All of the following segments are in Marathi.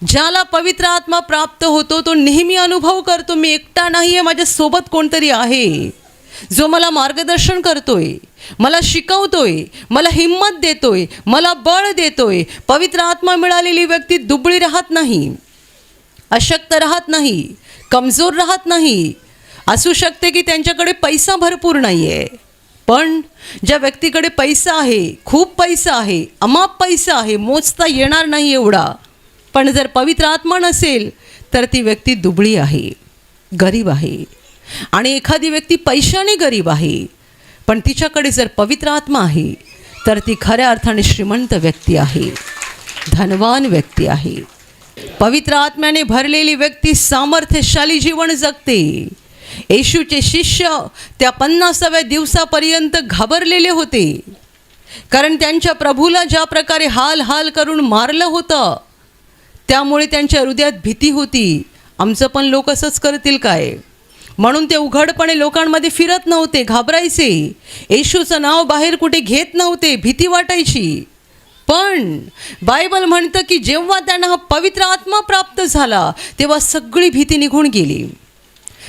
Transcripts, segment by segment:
ज्याला पवित्र आत्मा प्राप्त होतो तो नेहमी अनुभव करतो, मी एकटा नाही आहे, माझ्यासोबत कोणतरी आहे जो मला मार्गदर्शन करतोय, मला शिकवतोय, मला हिम्मत देतोय, मला बळ देतोय. पवित्र आत्मा मिळालेली व्यक्ती दुबळी राहत नाही, अशक्त राहत नाही, कमजोर राहत नाही. असू शकते की त्यांच्याकडे पैसा भरपूर नाही आहे, पण ज्या व्यक्तीकडे पैसा आहे, खूप पैसा आहे, अमाप पैसा आहे, मोजता येणार नाही एवढा, पण जर पवित्र आत्मा नसेल तर ती व्यक्ती दुबळी आहे, गरीब आहे. आणि एखादी व्यक्ती पैशाने गरीब आहे, पण तिच्याकडे जर पवित्र आत्मा आहे तर ती खऱ्या अर्थाने श्रीमंत व्यक्ती आहे, धनवान व्यक्ती आहे. पवित्र आत्म्याने भरलेली व्यक्ती सामर्थ्यशाली जीवन जगते. येशूचे शिष्य त्या 50व्या दिवसापर्यंत घाबरलेले होते, कारण त्यांच्या प्रभूला ज्या प्रकारे हाल हाल करून मारलं होतं, त्यामुळे त्यांच्या हृदयात भीती होती, आमचं पण लोक असंच करतील काय. म्हणून ते उघडपणे लोकांमध्ये फिरत नव्हते, घाबरायचे, येशूचं नाव बाहेर कुठे घेत नव्हते, भीती वाटायची. पण बायबल म्हणतं की जेव्हा त्यांना हा पवित्र आत्मा प्राप्त झाला तेव्हा सगळी भीती निघून गेली,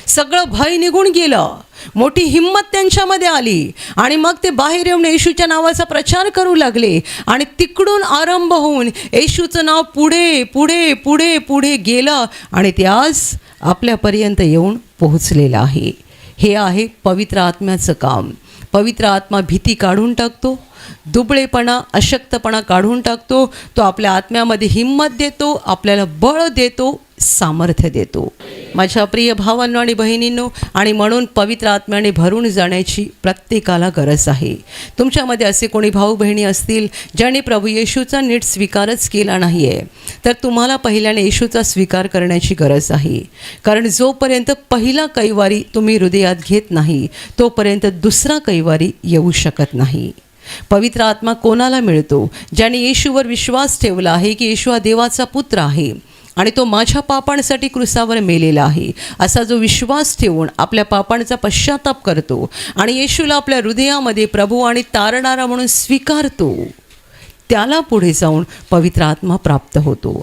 सगळं भय निघून गेलं, मोठी हिंमत त्यांच्यामध्ये आली. आणि मग ते बाहेर येऊन येशूच्या नावाचा प्रचार करू लागले. आणि तिकडून आरंभ होऊन येशूचं नाव पुढे पुढे पुढे पुढे गेलं आणि ते आज आपल्यापर्यंत येऊन पोहोचलेलं आहे. हे आहे पवित्र आत्म्याचं काम. पवित्र आत्मा भीती काढून टाकतो, दुबळेपणा, अशक्तपणा काढून टाकतो. तो आपल्या आत्म्यामध्ये हिंमत देतो, आपल्याला बळ देतो, सामर्थ्य देतो. माझ्या प्रिय भावांनो आणि बहिणींनो, आणि म्हणून पवित्र आत्म्याने भरून जाण्याची प्रत्येकाला गरज आहे. तुमच्यामध्ये असे कोणी भाऊ बहिणी असतील ज्याने प्रभू येशूचा नीट स्वीकारच केला नाही आहे, तर तुम्हाला पहिल्याने येशूचा स्वीकार करण्याची गरज आहे. कारण जोपर्यंत पहिला कैवारी तुम्ही हृदयात घेत नाही तोपर्यंत दुसरा कैवारी येऊ शकत नाही. पवित्र आत्मा कोणाला मिळतो? ज्याने येशूवर विश्वास ठेवला आहे की येशू हा देवाचा पुत्र आहे आणि तो माझ्या पापांसाठी क्रूसावर मेलेला आहे, असा जो विश्वास ठेवून आपल्या पापांचा पश्चाताप करतो आणि येशूला आपल्या हृदयामध्ये प्रभू आणि तारणारा म्हणून स्वीकारतो, त्याला पुढे जाऊन पवित्र आत्मा प्राप्त होतो.